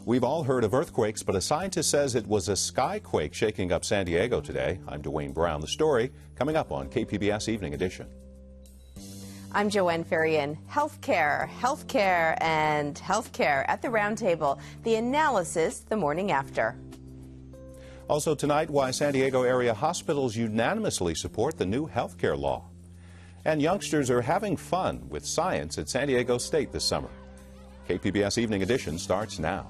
We've all heard of earthquakes, but a scientist says it was a skyquake shaking up San Diego today. I'm Dwayne Brown. The story coming up on KPBS Evening Edition. I'm Joanne Fan. Healthcare, healthcare, and healthcare at the roundtable. The analysis the morning after. Also tonight, why San Diego area hospitals unanimously support the new healthcare law. And youngsters are having fun with science at San Diego State this summer. KPBS Evening Edition starts now.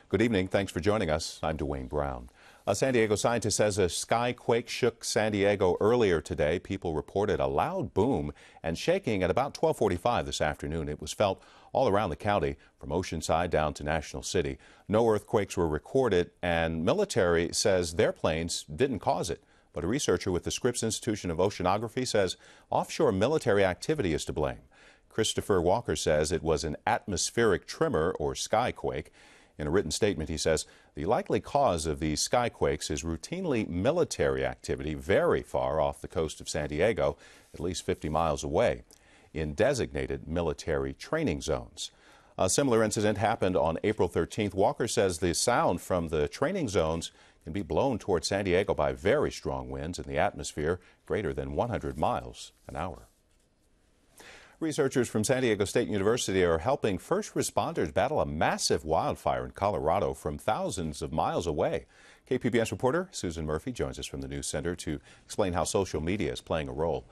Good evening. Thanks for joining us. I'm Dwayne Brown. A San Diego scientist says a skyquake shook San Diego earlier today. People reported a loud boom and shaking at about 12:45 this afternoon. It was felt all around the county, from Oceanside down to National City. No earthquakes were recorded, and military says their planes didn't cause it. But a researcher with the Scripps Institution of Oceanography says offshore military activity is to blame. Christopher Walker says it was an atmospheric tremor, or skyquake. In a written statement, he says the likely cause of these skyquakes is routinely military activity very far off the coast of San Diego, at least 50 miles away, in designated military training zones. A similar incident happened on April 13th. Walker says the sound from the training zones can be blown toward San Diego by very strong winds in the atmosphere, greater than 100 miles an hour. Researchers from San Diego State University are helping first responders battle a massive wildfire in Colorado from thousands of miles away. KPBS reporter Susan Murphy joins us from the News Center to explain how social media is playing a role.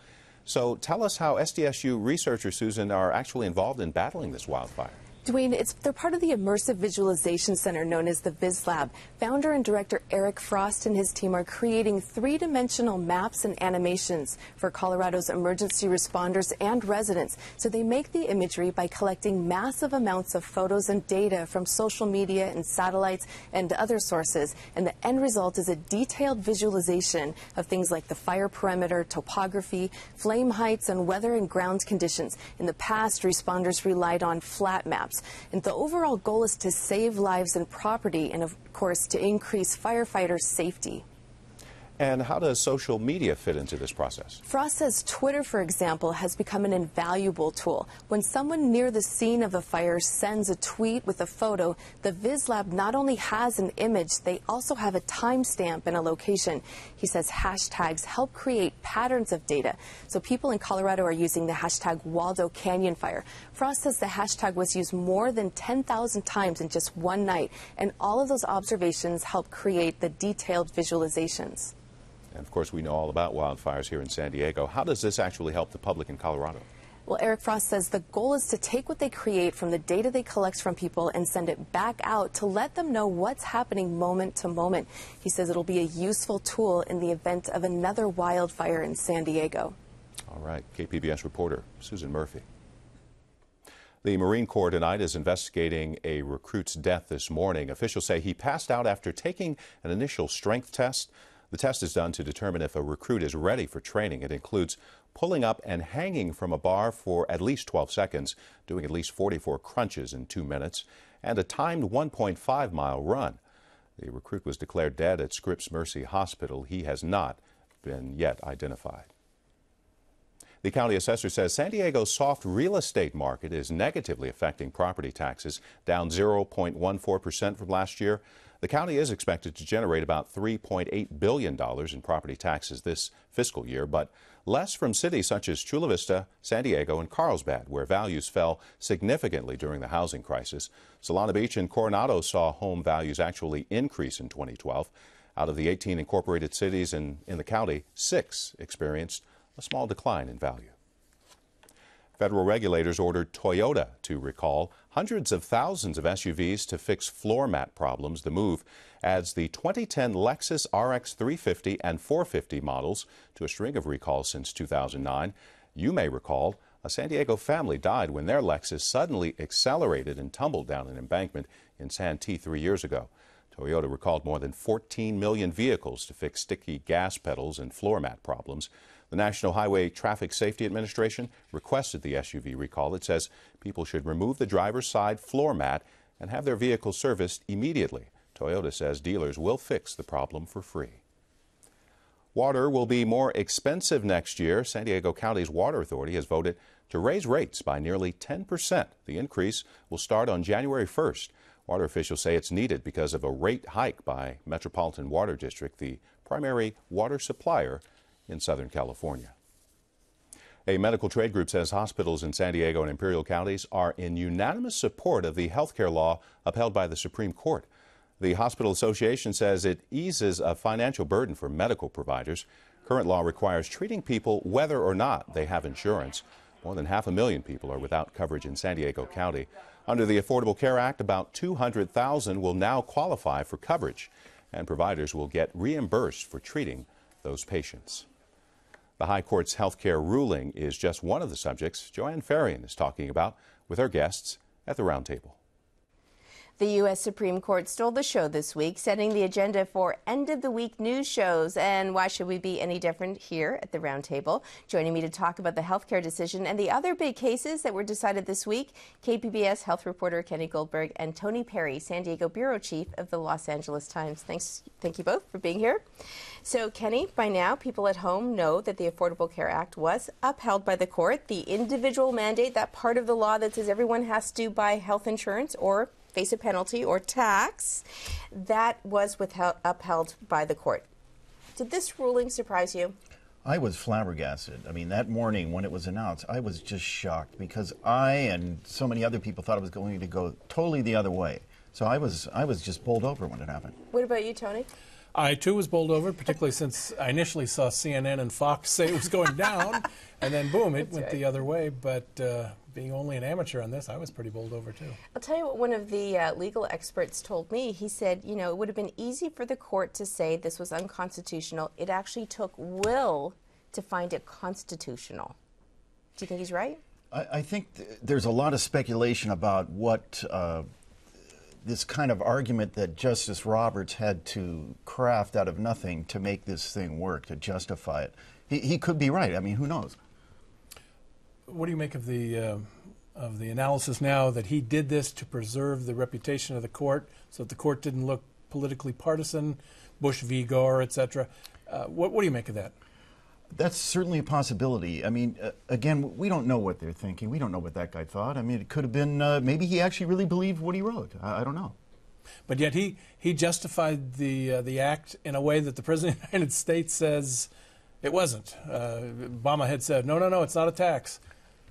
So tell us how SDSU researchers, Susan, are actually involved in battling this wildfire. Dwayne, they're part of the Immersive Visualization Center known as the Vizlab. Founder and director Eric Frost and his team are creating three-dimensional maps and animations for Colorado's emergency responders and residents. So they make the imagery by collecting massive amounts of photos and data from social media and satellites and other sources. And the end result is a detailed visualization of things like the fire perimeter, topography, flame heights, and weather and ground conditions. In the past, responders relied on flat maps. And the overall goal is to save lives and property and, of course, to increase firefighters' safety. And how does social media fit into this process? Frost says Twitter, for example, has become an invaluable tool. When someone near the scene of a fire sends a tweet with a photo, the Vizlab not only has an image, they also have a timestamp and a location. He says hashtags help create patterns of data. So people in Colorado are using the hashtag Waldo Canyon Fire. Frost says the hashtag was used more than 10,000 times in just one night, and all of those observations help create the detailed visualizations. And of course, we know all about wildfires here in San Diego. How does this actually help the public in Colorado? Well, Eric Frost says the goal is to take what they create from the data they collect from people and send it back out to let them know what's happening moment to moment. He says it'll be a useful tool in the event of another wildfire in San Diego. All right, KPBS reporter Susan Murphy. The Marine Corps tonight is investigating a recruit's death this morning. Officials say he passed out after taking an initial strength test. The test is done to determine if a recruit is ready for training. It includes pulling up and hanging from a bar for at least 12 seconds, doing at least 44 crunches in 2 minutes, and a timed 1.5-mile run. The recruit was declared dead at Scripps Mercy Hospital. He has not been yet identified. The county assessor says San Diego's soft real estate market is negatively affecting property taxes, down 0.14% from last year. The county is expected to generate about $3.8 billion in property taxes this fiscal year, but less from cities such as Chula Vista, San Diego, and Carlsbad, where values fell significantly during the housing crisis. Solana Beach and Coronado saw home values actually increase in 2012. Out of the 18 incorporated cities in the county, 6 experienced a small decline in value. Federal regulators ordered Toyota to recall hundreds of thousands of SUVs to fix floor mat problems. The move adds the 2010 Lexus RX 350 and 450 models to a string of recalls since 2009. You may recall a San Diego family died when their Lexus suddenly accelerated and tumbled down an embankment in Santee 3 years ago. Toyota recalled more than 14 million vehicles to fix sticky gas pedals and floor mat problems. The National Highway Traffic Safety Administration requested the SUV recall. It says people should remove the driver's side floor mat and have their vehicles serviced immediately. Toyota says dealers will fix the problem for free. Water will be more expensive next year. San Diego County's Water Authority has voted to raise rates by nearly 10%. The increase will start on January 1st. Water officials say it's needed because of a rate hike by Metropolitan Water District, the primary water supplier in Southern California. A medical trade group says hospitals in San Diego and Imperial counties are in unanimous support of the health care law upheld by the Supreme Court. The Hospital Association says it eases a financial burden for medical providers. Current law requires treating people whether or not they have insurance. More than 500,000 people are without coverage in San Diego County. Under the Affordable Care Act, about 200,000 will now qualify for coverage, and providers will get reimbursed for treating those patients. The High Court's health care ruling is just one of the subjects Joanne Fan is talking about with her guests at the roundtable. The U.S. Supreme Court stole the show this week, setting the agenda for end-of-the-week news shows. And why should we be any different here at the roundtable? Joining me to talk about the healthcare decision and the other big cases that were decided this week, KPBS health reporter Kenny Goldberg and Tony Perry, San Diego bureau chief of the Los Angeles Times. Thank you both for being here. So, Kenny, by now, people at home know that the Affordable Care Act was upheld by the court. The individual mandate, that part of the law that says everyone has to buy health insurance or face a penalty or tax, that was upheld by the court. Did this ruling surprise you? I was flabbergasted. I mean, that morning when it was announced, I was just shocked because I and so many other people thought it was going to go totally the other way. So I was just bowled over when it happened. What about you, Tony? I, too, was bowled over, particularly since I initially saw CNN and Fox say it was going down, and then, boom, it went the other way. But being only an amateur on this, I was pretty bowled over, too. I'll tell you what one of the legal experts told me. He said, you know, it would have been easy for the court to say this was unconstitutional. It actually took will to find it constitutional. Do you think he's right? I think there's a lot of speculation about what this kind of argument that Justice Roberts had to craft out of nothing to make this thing work, to justify it. He could be right. I mean, who knows? What do you make of the analysis now that he did this to preserve the reputation of the court, so that the court didn't look politically partisan, Bush v. Gore, etc.? What do you make of that? That's certainly a possibility. I mean, again, we don't know what they're thinking. We don't know what that guy thought. I mean, it could have been, maybe he actually really believed what he wrote. I don't know. But yet he justified the act in a way that the President of the United States says it wasn't. Obama had said, no, it's not a tax.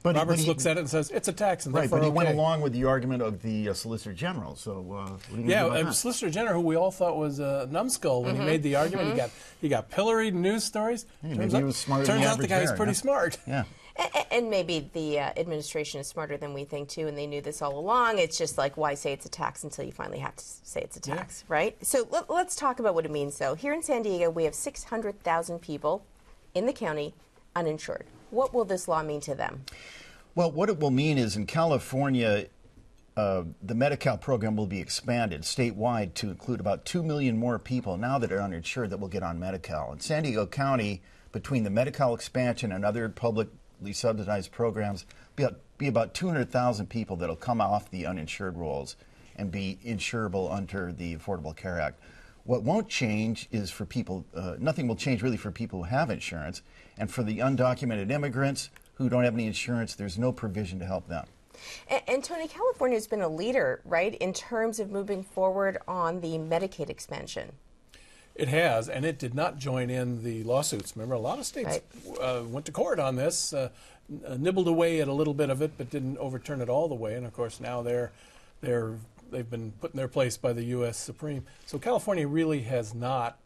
But Roberts looks at it and says, it's a tax, and therefore but he okay. went along with the argument of the Solicitor General. So, what do you think about that? Solicitor General, who we all thought was a numbskull when he made the argument. He got pilloried in news stories. Hey, maybe he was smarter than the turns out the guy's average pretty smart. Yeah. And maybe the administration is smarter than we think, too, and they knew this all along. It's just like, why say it's a tax until you finally have to say it's a tax, right? So let's talk about what it means, though. Here in San Diego, we have 600,000 people in the county uninsured. What will this law mean to them? Well, what it will mean is in California, the Medi-Cal program will be expanded statewide to include about 2 million more people now that are uninsured that will get on Medi-Cal. In San Diego County, between the Medi-Cal expansion and other publicly subsidized programs, be about 200,000 people that will come off the uninsured rolls and be insurable under the Affordable Care Act. What won't change is for people, nothing will change really for people who have insurance, and for the undocumented immigrants who don't have any insurance, there's no provision to help them. And Tony, California has been a leader, right, in terms of moving forward on the Medicaid expansion. It has, and it did not join in the lawsuits. Remember, a lot of states went to court on this, nibbled away at a little bit of it, but didn't overturn it all the way. And of course, now they've been put in their place by the U.S. Supreme. So California really has not,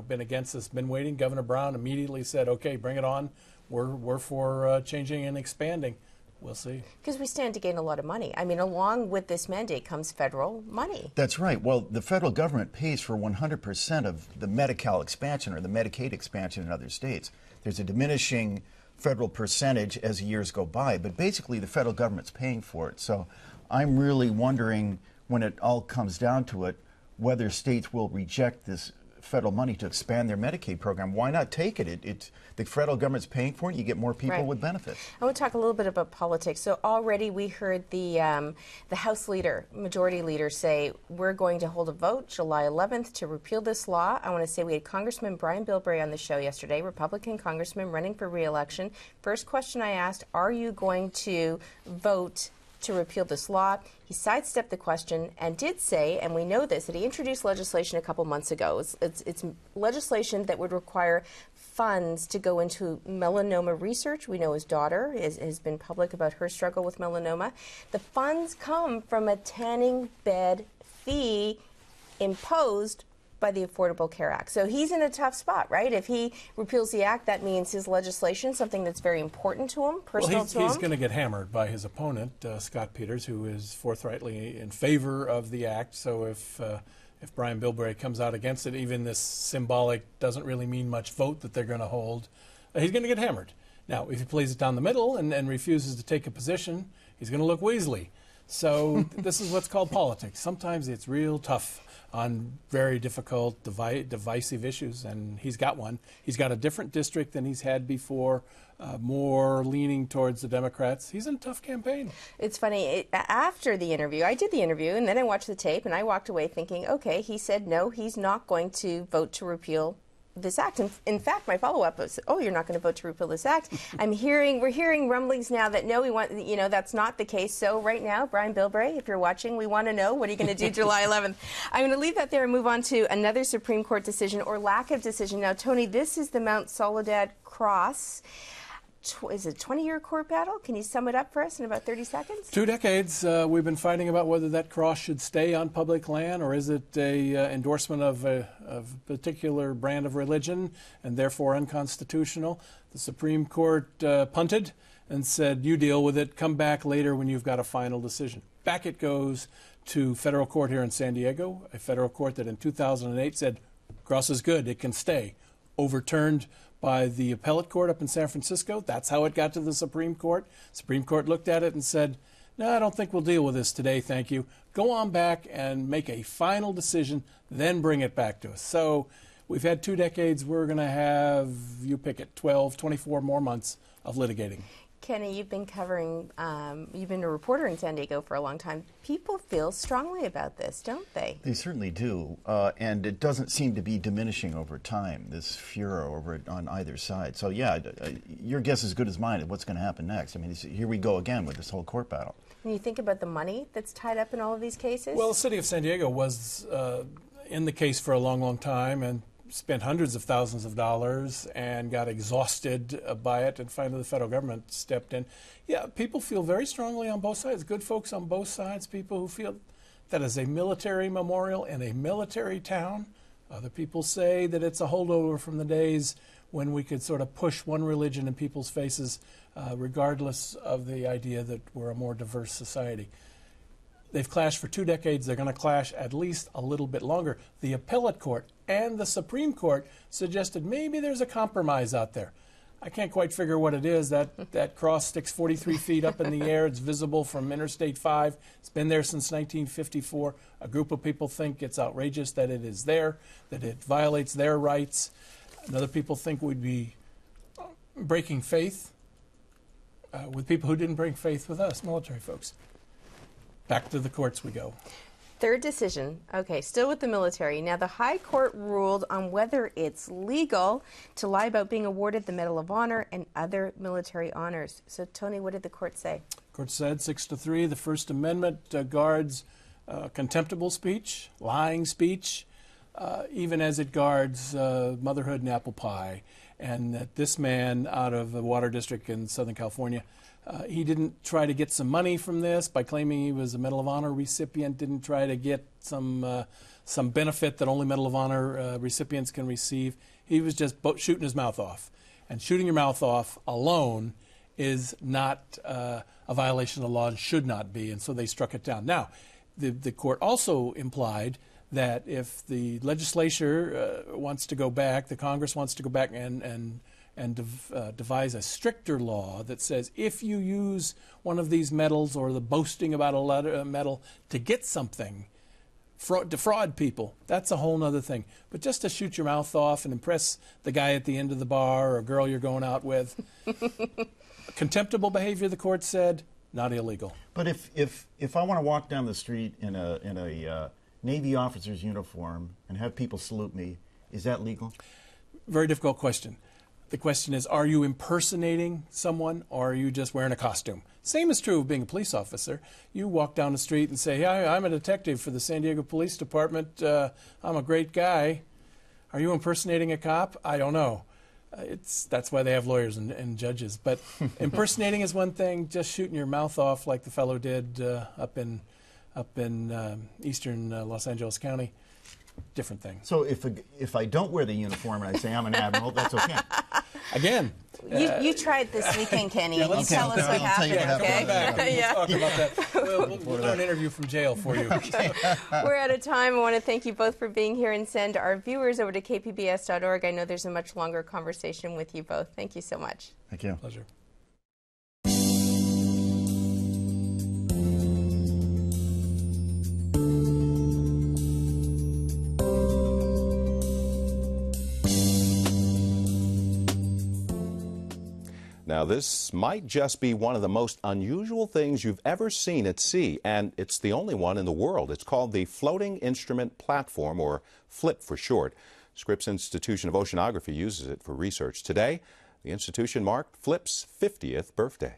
been against this, been waiting. Governor Brown immediately said, "Okay, bring it on. We're for changing and expanding." We'll see. Because we stand to gain a lot of money. I mean, along with this mandate comes federal money. That's right. Well, the federal government pays for 100% of the Medi-Cal expansion or the Medicaid expansion in other states. There's a diminishing federal percentage as years go by, but basically the federal government's paying for it. So I'm really wondering, when it all comes down to it, whether states will reject this federal money to expand their Medicaid program. Why not take it? The federal government's paying for it. You get more people with benefits. I want to talk a little bit about politics. So already we heard the House leader, Majority Leader, say we're going to hold a vote July 11th to repeal this law. I want to say we had Congressman Brian Bilbray on the show yesterday, Republican congressman running for re-election. First question I asked, are you going to vote to repeal this law? He sidestepped the question and did say, and we know this, that he introduced legislation a couple months ago. It's legislation that would require funds to go into melanoma research. We know his daughter has been public about her struggle with melanoma. The funds come from a tanning bed fee imposed by the Affordable Care Act. So he's in a tough spot, right? If he repeals the act, that means his legislation, something that's very important to him, personal to him. He's going to get hammered by his opponent, Scott Peters, who is forthrightly in favor of the act. So if Brian Bilbray comes out against it, even this symbolic, doesn't really mean much vote that they're going to hold, he's going to get hammered. Now, if he plays it down the middle and refuses to take a position, he's going to look Weasley. So this is what's called politics. Sometimes it's real tough on very difficult, divisive issues, and he's got one. He's got a different district than he's had before, more leaning towards the Democrats. He's in a tough campaign. It's funny, after the interview, I did the interview, and then I watched the tape, and I walked away thinking, okay, he said no, he's not going to vote to repeal this act. In fact, my follow-up was, oh, you're not going to vote to repeal this act. We're hearing rumblings now that no, that's not the case. So right now, Brian Bilbray, if you're watching, we want to know, what are you going to do July 11th? I'm going to leave that there and move on to another Supreme Court decision or lack of decision. Now, Tony, this is the Mount Soledad Cross. Is it a 20-year court battle? Can you sum it up for us in about 30 seconds? 2 decades. We've been fighting about whether that cross should stay on public land, or is it a endorsement of a particular brand of religion and therefore unconstitutional. The Supreme Court punted and said, you deal with it. Come back later when you've got a final decision. Back it goes to federal court here in San Diego, a federal court that in 2008 said, cross is good, it can stay. Overturned by the appellate court up in San Francisco. That's how it got to the Supreme Court. Supreme Court looked at it and said, no, I don't think we'll deal with this today, thank you. Go on back and make a final decision, then bring it back to us. So we've had 2 decades. We're going to have, you pick it, 12, 24 more months of litigating. Kenny, you've been covering, you've been a reporter in San Diego for a long time. People feel strongly about this, don't they? They certainly do. And it doesn't seem to be diminishing over time, this furor over it on either side. So, yeah, your guess is as good as mine at what's going to happen next. I mean, here we go again with this whole court battle. When you think about the money that's tied up in all of these cases? Well, the city of San Diego was in the case for a long, long time and spent hundreds of thousands of dollars and got exhausted by it, and finally the federal government stepped in. Yeah, people feel very strongly on both sides, good folks on both sides, people who feel that is a military memorial in a military town. Other people say that it's a holdover from the days when we could sort of push one religion in people's faces, regardless of the idea that we're a more diverse society. They've clashed for 2 decades. They're going to clash at least a little bit longer. The appellate court and the Supreme Court suggested maybe there's a compromise out there. I can't quite figure what it is. That cross sticks 43 feet up in the air. It's visible from Interstate 5. It's been there since 1954. A group of people think it's outrageous that it is there, that it violates their rights. And other people think we'd be breaking faith with people who didn't break faith with us, military folks. Back to the courts we go. Third decision. Okay, still with the military. Now, the High Court ruled on whether it's legal to lie about being awarded the Medal of Honor and other military honors. So, Tony, what did the court say? The court said 6-3, the First Amendment guards contemptible speech, lying speech, even as it guards motherhood and apple pie. And that this man out of the Water District in Southern California, he didn't try to get some money from this by claiming he was a Medal of Honor recipient, didn't try to get some benefit that only Medal of Honor recipients can receive. He was just shooting his mouth off. And shooting your mouth off alone is not a violation of the law and should not be, and so they struck it down. Now, the court also implied that if the legislature wants to go back, the Congress wants to go back and devise a stricter law that says if you use one of these medals or the boasting about a medal to get something, defraud people, that's a whole other thing. But just to shoot your mouth off and impress the guy at the end of the bar or girl you're going out with, contemptible behavior, the court said, not illegal. But if I want to walk down the street in a Navy officer's uniform and have people salute me, is that legal? Very difficult question. The question is, are you impersonating someone or are you just wearing a costume? Same is true of being a police officer. You walk down the street and say, hey, I'm a detective for the San Diego Police Department. I'm a great guy. Are you impersonating a cop? I don't know. That's why they have lawyers and judges. But impersonating is one thing. Just shooting your mouth off like the fellow did up in eastern Los Angeles County, different thing. So if I don't wear the uniform and I say I'm an admiral, that's okay. Again. You tried this weekend, Kenny, and you tell us what happened, okay? We'll talk about that. We'll do an interview from jail for you. We're out of time. I want to thank you both for being here and send our viewers over to kpbs.org. I know there's a much longer conversation with you both. Thank you so much. Thank you. Pleasure. Now, this might just be one of the most unusual things you've ever seen at sea, and it's the only one in the world. It's called the Floating Instrument Platform, or FLIP for short. Scripps Institution of Oceanography uses it for research. Today, the institution marked FLIP's 50th birthday.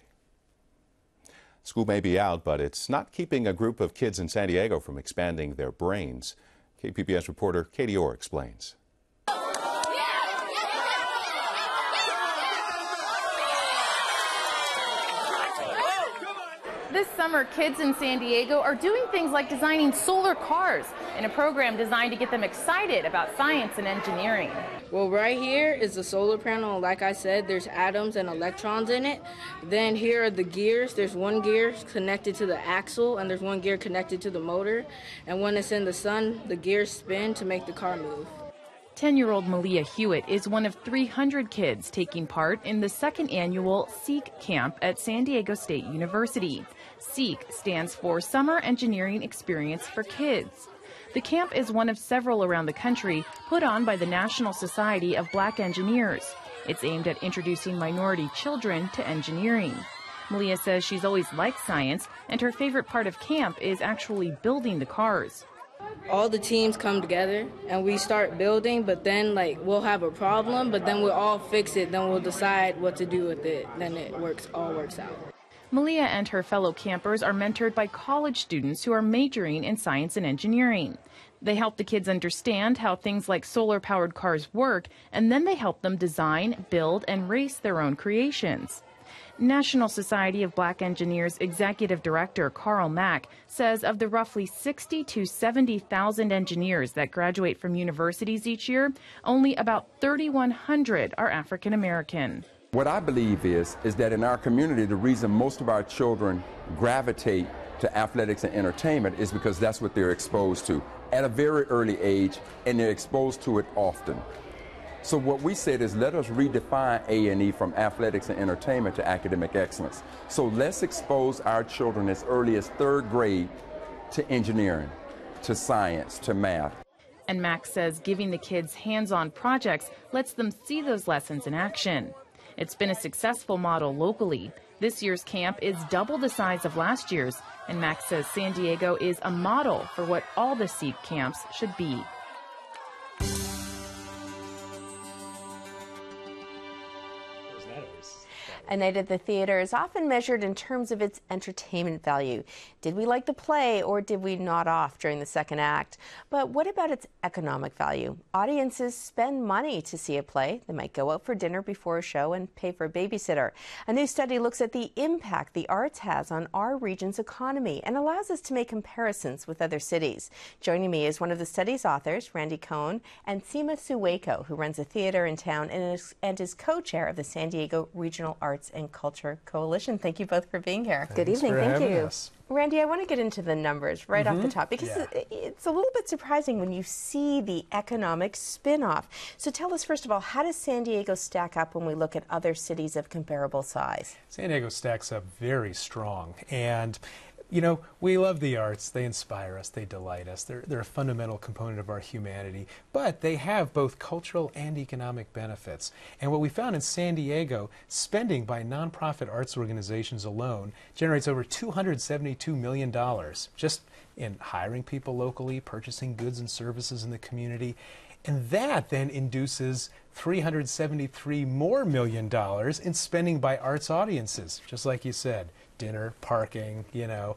School may be out, but it's not keeping a group of kids in San Diego from expanding their brains. KPBS reporter Katie Orr explains. This summer, kids in San Diego are doing things like designing solar cars in a program designed to get them excited about science and engineering. Well, right here is the solar panel. Like I said, there's atoms and electrons in it. Then here are the gears. There's one gear connected to the axle, and there's one gear connected to the motor. And when it's in the sun, the gears spin to make the car move. 10-year-old Malia Hewitt is one of 300 kids taking part in the second annual SEEK camp at San Diego State University. SEEK stands for Summer Engineering Experience for Kids. The camp is one of several around the country put on by the National Society of Black Engineers. It's aimed at introducing minority children to engineering. Malia says she's always liked science, and her favorite part of camp is actually building the cars. All the teams come together and we start building, but then we'll have a problem, but then we'll all fix it, then we'll decide what to do with it, then it all works out. Malia and her fellow campers are mentored by college students who are majoring in science and engineering. They help the kids understand how things like solar-powered cars work, and then they help them design, build, and race their own creations. National Society of Black Engineers Executive Director Carl Mack says of the roughly 60,000 to 70,000 engineers that graduate from universities each year, only about 3,100 are African American. What I believe is that in our community, the reason most of our children gravitate to athletics and entertainment is because that's what they're exposed to at a very early age, and they're exposed to it often. So what we said is, let us redefine A&E from athletics and entertainment to academic excellence. So let's expose our children as early as 3rd grade to engineering, to science, to math. And Max says giving the kids hands-on projects lets them see those lessons in action. It's been a successful model locally. This year's camp is double the size of last year's, and Max says San Diego is a model for what all the SEEK camps should be. A night at the theater is often measured in terms of its entertainment value. Did we like the play, or did we nod off during the second act? But what about its economic value? Audiences spend money to see a play. They might go out for dinner before a show and pay for a babysitter. A new study looks at the impact the arts has on our region's economy and allows us to make comparisons with other cities. Joining me is one of the study's authors, Randy Cohn, and Seema Suweko, who runs a theater in town and is co-chair of the San Diego Regional Arts and Culture Coalition. Thank you both for being here. Good evening. Thank you. Randy, I want to get into the numbers right off the top, because it's a little bit surprising when you see the economic spin-off. So tell us, first of all, how does San Diego stack up when we look at other cities of comparable size? San Diego stacks up very strong, and You know, we love the arts. They inspire us. They delight us. They're a fundamental component of our humanity. But they have both cultural and economic benefits. And what we found in San Diego, spending by nonprofit arts organizations alone generates over $272 million just in hiring people locally, purchasing goods and services in the community. And that then induces $373 more million in spending by arts audiences, just like you said. Dinner, parking, you know.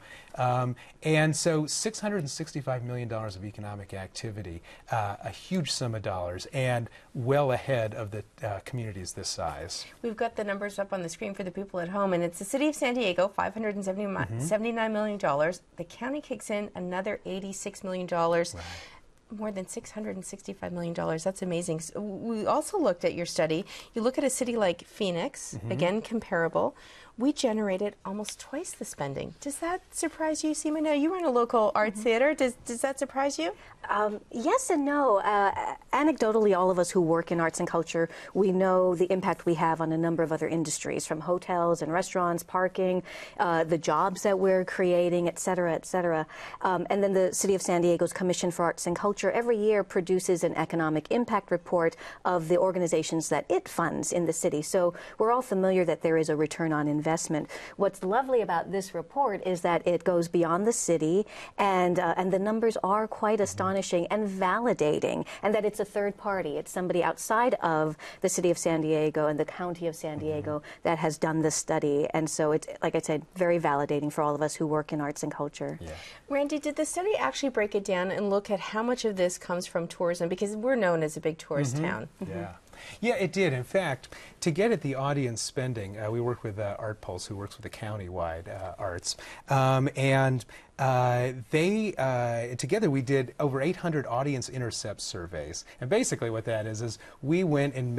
And so $665 million of economic activity, a huge sum of dollars, and well ahead of the communities this size. We've got the numbers up on the screen for the people at home, and it's the City of San Diego, $579 million. The county kicks in another $86 million. Right. More than $665 million. That's amazing. So we also looked at your study. You look at a city like Phoenix, again, comparable. We generated almost twice the spending. Does that surprise you, Seema? Now, you run a local arts theater. Does that surprise you? Yes and no. Anecdotally, all of us who work in arts and culture, we know the impact we have on a number of other industries, from hotels and restaurants, parking, the jobs that we're creating, et cetera, et cetera. And then the City of San Diego's Commission for Arts and Culture every year produces an economic impact report of the organizations that it funds in the city. So we're all familiar that there is a return on investment. What's lovely about this report is that it goes beyond the city, and the numbers are quite astonishing and validating, and that it's a third party. It's somebody outside of the City of San Diego and the County of San Diego that has done this study. And so it's, like I said, very validating for all of us who work in arts and culture. Yeah. Randy, did the study actually break it down and look at how much of this comes from tourism? Because we're known as a big tourist town. Yeah. Yeah, it did. In fact, to get at the audience spending, we work with Art Pulse, who works with the county-wide arts, and together we did over 800 audience intercept surveys. And basically what that is we went and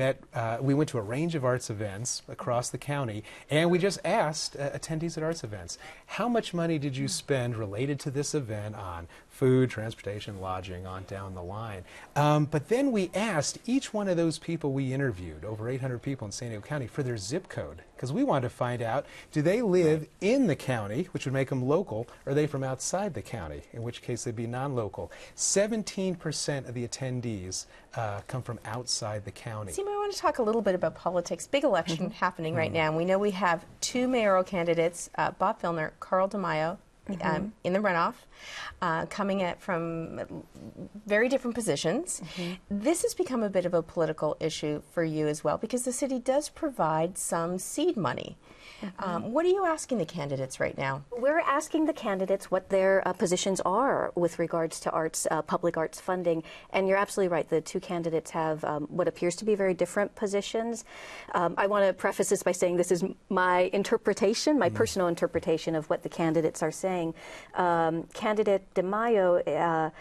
we went to a range of arts events across the county, and we just asked attendees at arts events, how much money did you spend related to this event on food, transportation, lodging, on down the line. But then we asked each one of those people we interviewed, over 800 people in San Diego County, for their zip code, because we wanted to find out, do they live in the county, which would make them local, or are they from outside the county, in which case they'd be non-local. 17% of the attendees come from outside the county. Seema, I want to talk a little bit about politics. Big election happening right now, and we know we have two mayoral candidates, Bob Filner, Carl DeMaio, in the runoff, coming at from very different positions. This has become a bit of a political issue for you as well, because the city does provide some seed money. What are you asking the candidates right now? We're asking the candidates what their positions are with regards to arts, public arts funding. And you're absolutely right. The two candidates have what appears to be very different positions. I want to preface this by saying this is my interpretation, my personal interpretation of what the candidates are saying. Candidate DeMaio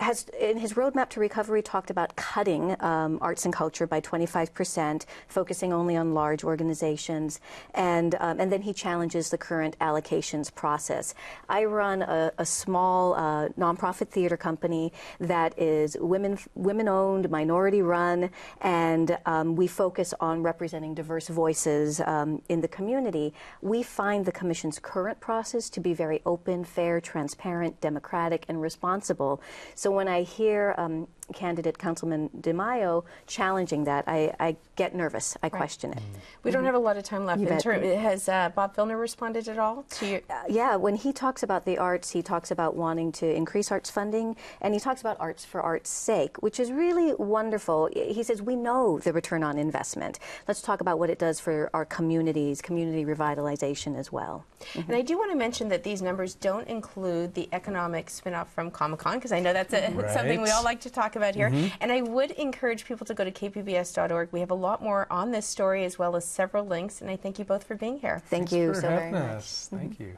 has, in his roadmap to recovery, talked about cutting arts and culture by 25%, focusing only on large organizations, and then he challenges the current allocations process. I run a small nonprofit theater company that is women-owned, minority-run, and we focus on representing diverse voices in the community. We find the Commission's current process to be very open, fair, transparent, democratic, and responsible. So when I hear candidate Councilman DeMaio challenging that, I get nervous. I question it. We don't have a lot of time left. Has Bob Filner responded at all to your? Yeah, when he talks about the arts, he talks about wanting to increase arts funding, and he talks about arts for art's sake, which is really wonderful. He says, we know the return on investment. Let's talk about what it does for our communities, community revitalization as well. And I do want to mention that these numbers don't include the economic spin-off from Comic-Con, because I know that's something we all like to talk about here. And I would encourage people to go to kpbs.org. We have a lot more on this story, as well as several links, and I thank you both for being here. Thank you so very much. Thank you.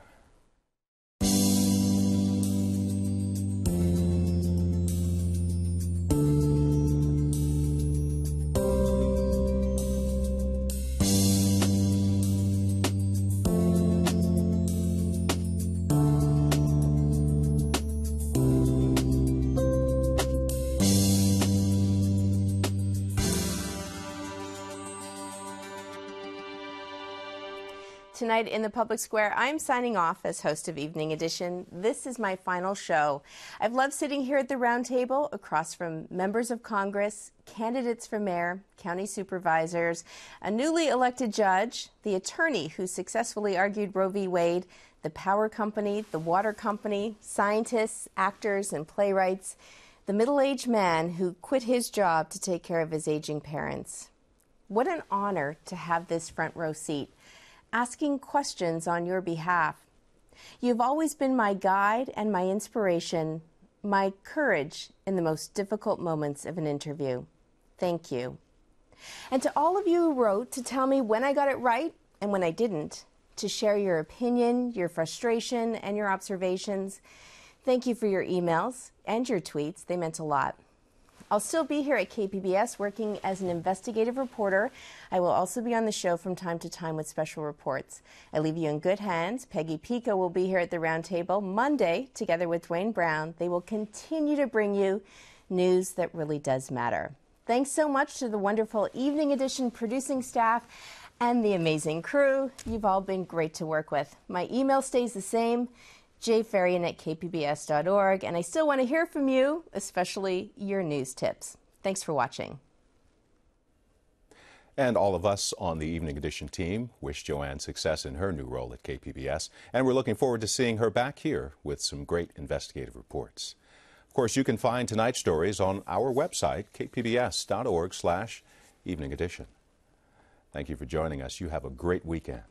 tonight in the public square. I'm signing off as host of Evening Edition. This is my final show. I've loved sitting here at the round table across from members of Congress, candidates for mayor, county supervisors, a newly elected judge, the attorney who successfully argued Roe v. Wade, the power company, the water company, scientists, actors, and playwrights, the middle-aged man who quit his job to take care of his aging parents. What an honor to have this front row seat, asking questions on your behalf. You've always been my guide and my inspiration, my courage in the most difficult moments of an interview. Thank you. And to all of you who wrote to tell me when I got it right and when I didn't, to share your opinion, your frustration, and your observations, thank you for your emails and your tweets. They meant a lot. I'll still be here at KPBS working as an investigative reporter. I will also be on the show from time to time with special reports. I leave you in good hands. Peggy Pico will be here at the round table Monday together with Dwayne Brown. They will continue to bring you news that really does matter. Thanks so much to the wonderful Evening Edition producing staff and the amazing crew. You've all been great to work with. My email stays the same, jfarian@kpbs.org, and I still want to hear from you, especially your news tips. Thanks for watching. And all of us on the Evening Edition team wish Joanne success in her new role at KPBS, and we're looking forward to seeing her back here with some great investigative reports. Of course, you can find tonight's stories on our website, kpbs.org/eveningedition. Thank you for joining us. You have a great weekend.